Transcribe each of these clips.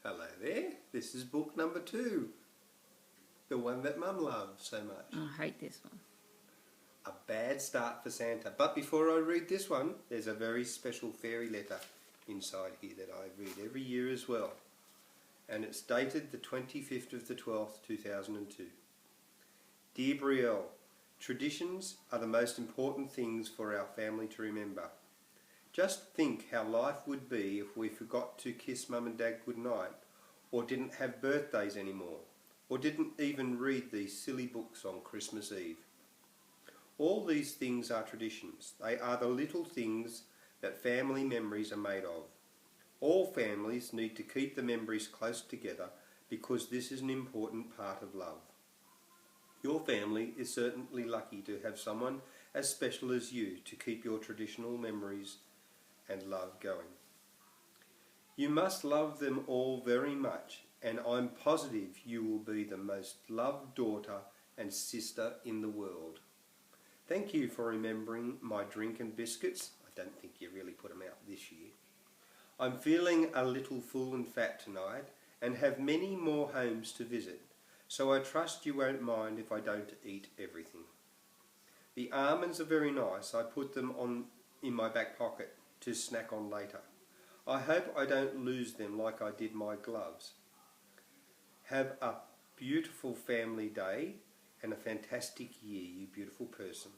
Hello there, this is book number 2, the one that Mum loves so much. I hate this one. A Bad Start for Santa. But before I read this one, there's a very special fairy letter inside here that I read every year as well. And it's dated the 25th of the 12th, 2002. Dear Brielle, traditions are the most important things for our family to remember. Just think how life would be if we forgot to kiss Mum and Dad goodnight, or didn't have birthdays anymore, or didn't even read these silly books on Christmas Eve. All these things are traditions. They are the little things that family memories are made of. All families need to keep the memories close together because this is an important part of love. Your family is certainly lucky to have someone as special as you to keep your traditional memories and love going. You must love them all very much, and I'm positive you will be the most loved daughter and sister in the world. Thank you for remembering my drink and biscuits. I don't think you really put them out this year. I'm feeling a little full and fat tonight and have many more homes to visit, so I trust you won't mind if I don't eat everything. The almonds are very nice. I put them in my back pocket to snack on later. I hope I don't lose them like I did my gloves. Have a beautiful family day and a fantastic year, you beautiful person.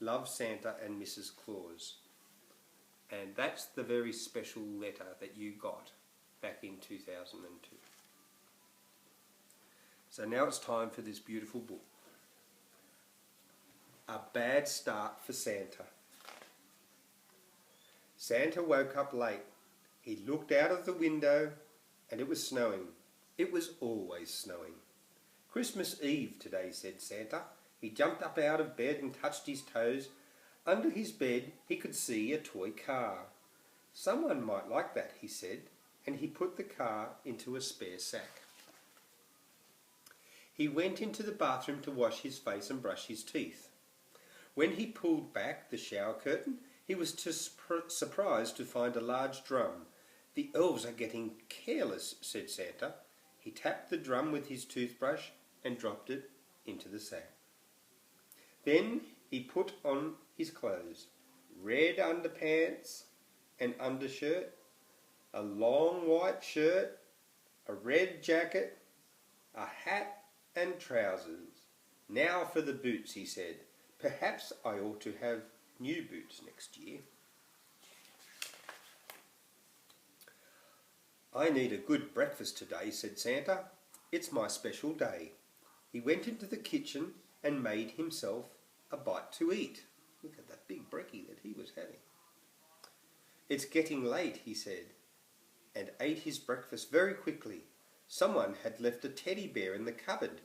Love, Santa and Mrs. Claus. And that's the very special letter that you got back in 2002. So now it's time for this beautiful book. A Bad Start for Santa. Santa woke up late. He looked out of the window and it was snowing. It was always snowing. Christmas Eve today, said Santa. He jumped up out of bed and touched his toes. Under his bed he could see a toy car. Someone might like that, he said, and he put the car into a spare sack. He went into the bathroom to wash his face and brush his teeth. When he pulled back the shower curtain, he was surprised to find a large drum. The elves are getting careless, said Santa. He tapped the drum with his toothbrush and dropped it into the sack. Then he put on his clothes, red underpants and undershirt, a long white shirt, a red jacket, a hat and trousers. Now for the boots, he said. Perhaps I ought to have new boots next year. I need a good breakfast today, said Santa. It's my special day. He went into the kitchen and made himself a bite to eat. Look at that big brekkie that he was having. It's getting late, he said, and ate his breakfast very quickly. Someone had left a teddy bear in the cupboard.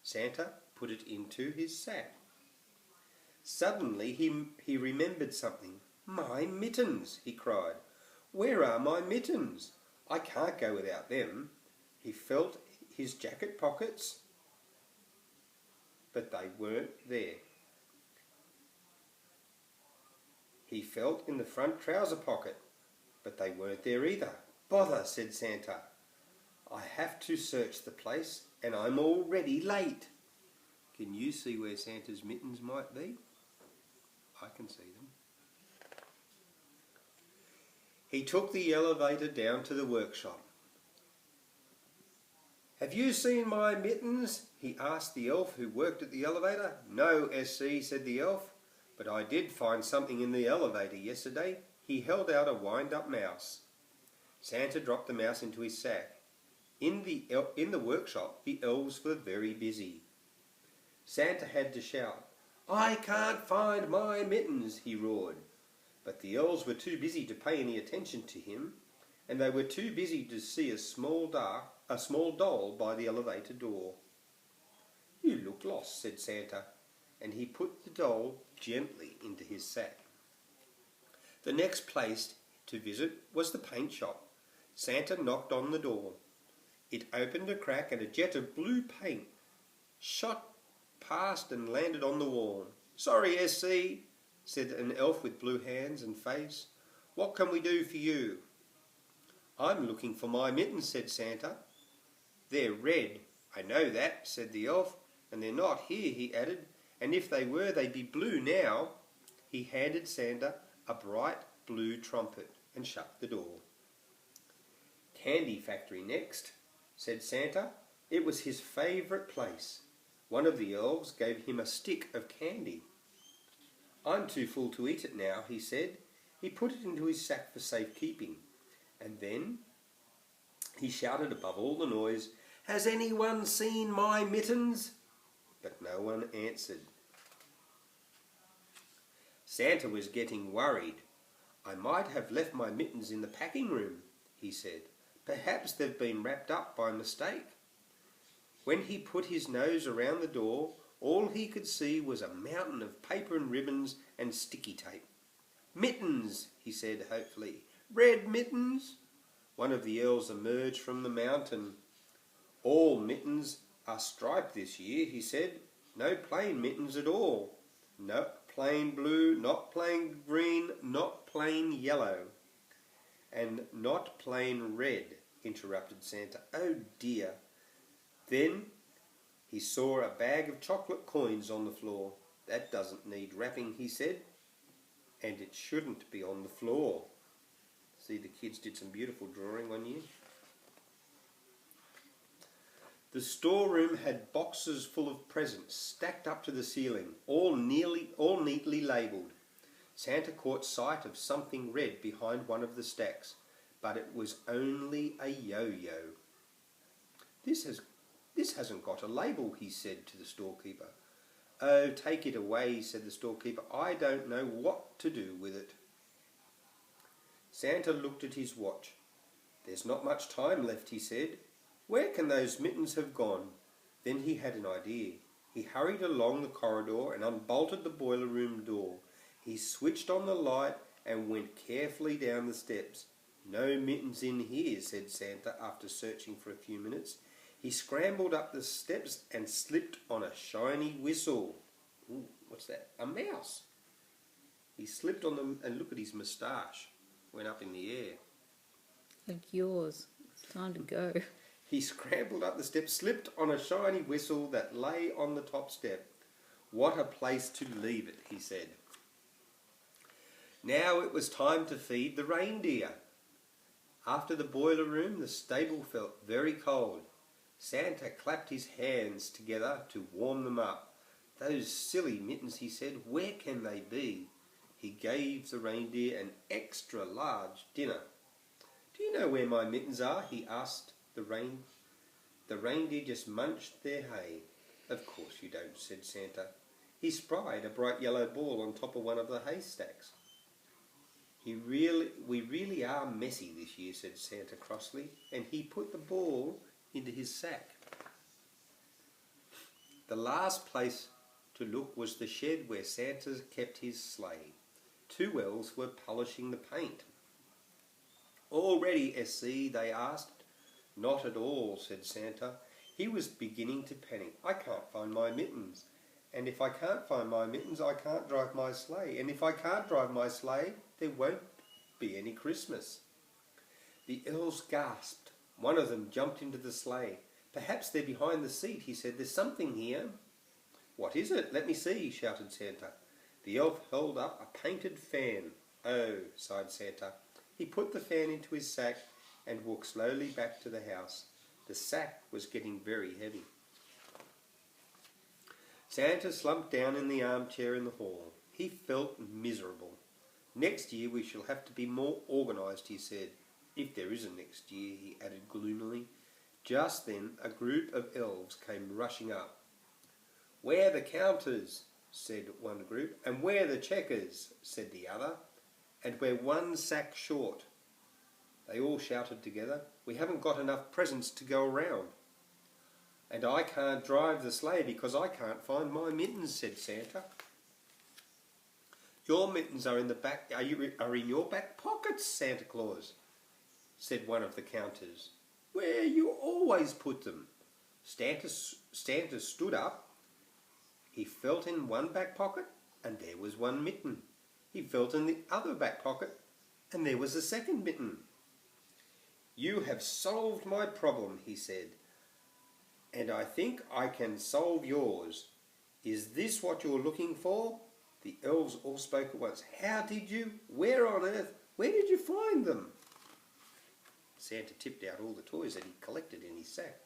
Santa put it into his sack. Suddenly he remembered something. My mittens, he cried. Where are my mittens? I can't go without them. He felt his jacket pockets, but they weren't there. He felt in the front trouser pocket, but they weren't there either. Bother, said Santa. I have to search the place and I'm already late. Can you see where Santa's mittens might be? I can see them. He took the elevator down to the workshop. Have you seen my mittens? He asked the elf who worked at the elevator. No, SC, said the elf, but I did find something in the elevator yesterday. He held out a wind-up mouse. Santa dropped the mouse into his sack. In the workshop, the elves were very busy. Santa had to shout, I can't find my mittens, he roared. But the elves were too busy to pay any attention to him, and they were too busy to see a small doll by the elevator door. You look lost, said Santa, and he put the doll gently into his sack. The next place to visit was the paint shop. Santa knocked on the door. It opened a crack and a jet of blue paint shot past and landed on the wall. Sorry, SC, said an elf with blue hands and face. What can we do for you? "I'm looking for my mittens," said Santa. "They're red." "I know that," said the elf. "And they're not here," he added. "And if they were, they'd be blue now." He handed Santa a bright blue trumpet and shut the door. "Candy factory next," said Santa. It was his favourite place. One of the elves gave him a stick of candy. "I'm too full to eat it now," he said. He put it into his sack for safekeeping. And then he shouted above all the noise, "Has anyone seen my mittens?" But no one answered. Santa was getting worried. "I might have left my mittens in the packing room," he said. "Perhaps they've been wrapped up by mistake." When he put his nose around the door, all he could see was a mountain of paper and ribbons and sticky tape. "Mittens," he said hopefully. "Red mittens." One of the elves emerged from the mountain. "All mittens are striped this year," he said. "No plain mittens at all. Not plain blue, not plain green, not plain yellow." "And not plain red," interrupted Santa. "Oh dear." Then he saw a bag of chocolate coins on the floor. "That doesn't need wrapping," he said. "And it shouldn't be on the floor." See, the kids did some beautiful drawing one year. The storeroom had boxes full of presents stacked up to the ceiling, all neatly labelled. Santa caught sight of something red behind one of the stacks, but it was only a yo-yo. This hasn't got a label," he said to the storekeeper. "Oh, take it away," said the storekeeper. "I don't know what to do with it." Santa looked at his watch. "There's not much time left," he said. "Where can those mittens have gone?" Then he had an idea. He hurried along the corridor and unbolted the boiler room door. He switched on the light and went carefully down the steps. "No mittens in here," said Santa after searching for a few minutes. He scrambled up the steps and slipped on a shiny whistle. Ooh, what's that? A mouse. He slipped on them, and look at his moustache. Went up in the air. Like yours. It's time to go. He scrambled up the steps, slipped on a shiny whistle that lay on the top step. "What a place to leave it," he said. Now it was time to feed the reindeer. After the boiler room, the stable felt very cold. Santa clapped his hands together to warm them up. "Those silly mittens," he said. "Where can they be?" He gave the reindeer an extra large dinner. "Do you know where my mittens are?" he asked the reindeer. The reindeer just munched their hay. "Of course you don't," said Santa. He spied a bright yellow ball on top of one of the haystacks. We really are messy this year," said Santa crossly, and he put the ball into his sack. The last place to look was the shed where Santa kept his sleigh. Two elves were polishing the paint. "All ready, SC?" they asked. "Not at all," said Santa. He was beginning to panic. "I can't find my mittens. And if I can't find my mittens, I can't drive my sleigh. And if I can't drive my sleigh, there won't be any Christmas." The elves gasped. One of them jumped into the sleigh. "Perhaps they're behind the seat," he said. "There's something here." "What is it? Let me see," shouted Santa. The elf held up a painted fan. "Oh," sighed Santa. He put the fan into his sack and walked slowly back to the house. The sack was getting very heavy. Santa slumped down in the armchair in the hall. He felt miserable. "Next year we shall have to be more organised," he said. "If there is a next year," he added gloomily. Just then a group of elves came rushing up. "Where the counters?" said one group. "And where the checkers?" said the other. "And we're one sack short." They all shouted together. "We haven't got enough presents to go around." "And I can't drive the sleigh because I can't find my mittens," said Santa. "Your mittens are in the back. Are in your back pockets, Santa Claus," said one of the counters. "Where you always put them." Santa stood up. He felt in one back pocket, and there was one mitten. He felt in the other back pocket, and there was a second mitten. "You have solved my problem," he said, "and I think I can solve yours. Is this what you're looking for?" The elves all spoke at once. "How did you? Where on earth? Where did you find them?" Santa tipped out all the toys that he collected in his sack.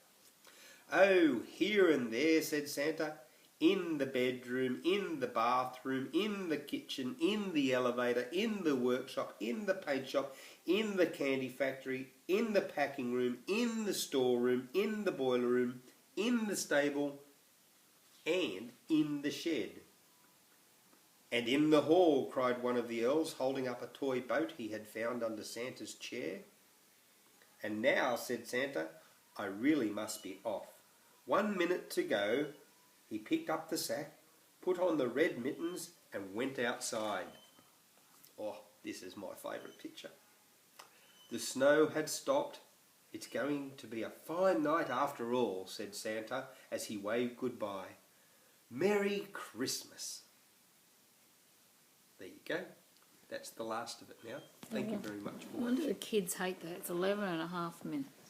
"Oh, here and there," said Santa. "In the bedroom, in the bathroom, in the kitchen, in the elevator, in the workshop, in the paint shop, in the candy factory, in the packing room, in the storeroom, in the boiler room, in the stable, and in the shed." "And in the hall," cried one of the elves, holding up a toy boat he had found under Santa's chair. "And now," said Santa, "I really must be off. 1 minute to go." He picked up the sack, put on the red mittens, and went outside. Oh, this is my favourite picture. The snow had stopped. "It's going to be a fine night after all," said Santa as he waved goodbye. "Merry Christmas." There you go. That's the last of it now. Thank you very much for I wonder watching. the kids hate that. It's 11 and a half minutes.